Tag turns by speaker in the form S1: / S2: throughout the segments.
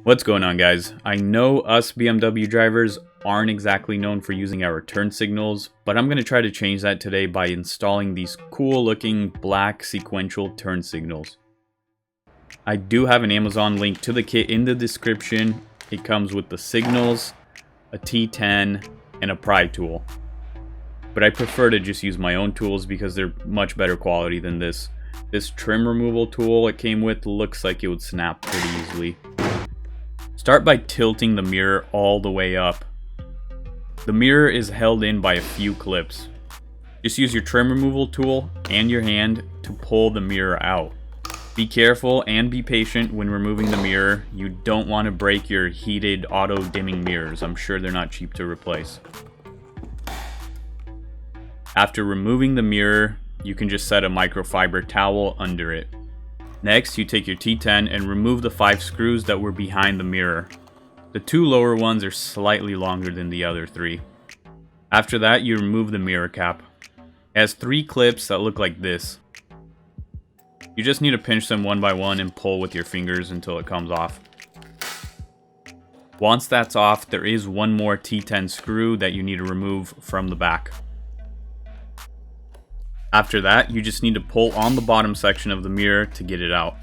S1: What's going on, guys? I know us BMW drivers aren't exactly known for using our turn signals, but I'm going to try to change that today by installing these cool looking black sequential turn signals. I do have an Amazon link to the kit in the description. It comes with the signals, a T10, and a pry tool. But I prefer to just use my own tools because they're much better quality than this. This trim removal tool it came with looks like it would snap pretty easily. Start by tilting the mirror all the way up. The mirror is held in by a few clips. Just use your trim removal tool and your hand to pull the mirror out. Be careful and be patient when removing the mirror. You don't want to break your heated auto dimming mirrors. I'm sure they're not cheap to replace. After removing the mirror, you can just set a microfiber towel under it. Next, you take your T10 and remove the 5 screws that were behind the mirror. The 2 lower ones are slightly longer than the other 3. After that, you remove the mirror cap. It has 3 clips that look like this. You just need to pinch them one by one and pull with your fingers until it comes off. Once that's off, there is one more T10 screw that you need to remove from the back. After that, you just need to pull on the bottom section of the mirror to get it out.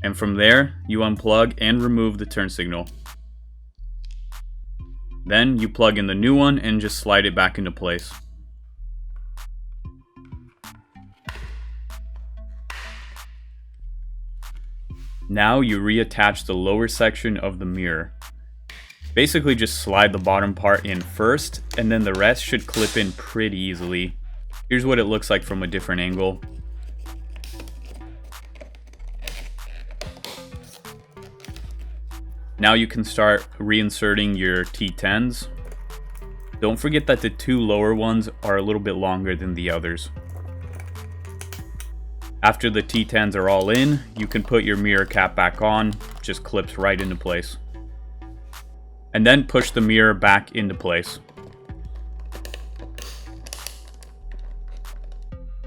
S1: And from there, you unplug and remove the turn signal. Then you plug in the new one and just slide it back into place. Now you reattach the lower section of the mirror. Basically just slide the bottom part in first, and then the rest should clip in pretty easily. Here's what it looks like from a different angle. Now you can start reinserting your T10s. Don't forget that the 2 lower ones are a little bit longer than the others. After the T10s are all in, you can put your mirror cap back on, just clips right into place. And then push the mirror back into place.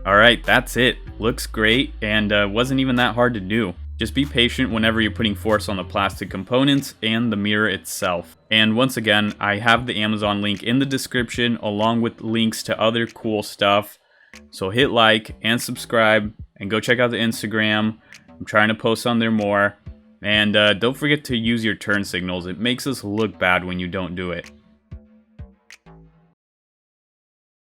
S1: Alright, that's it. Looks great and wasn't even that hard to do. Just be patient whenever you're putting force on the plastic components and the mirror itself. And once again, I have the Amazon link in the description along with links to other cool stuff. So hit like and subscribe and go check out the Instagram. I'm trying to post on there more. And don't forget to use your turn signals. It makes us look bad when you don't do it.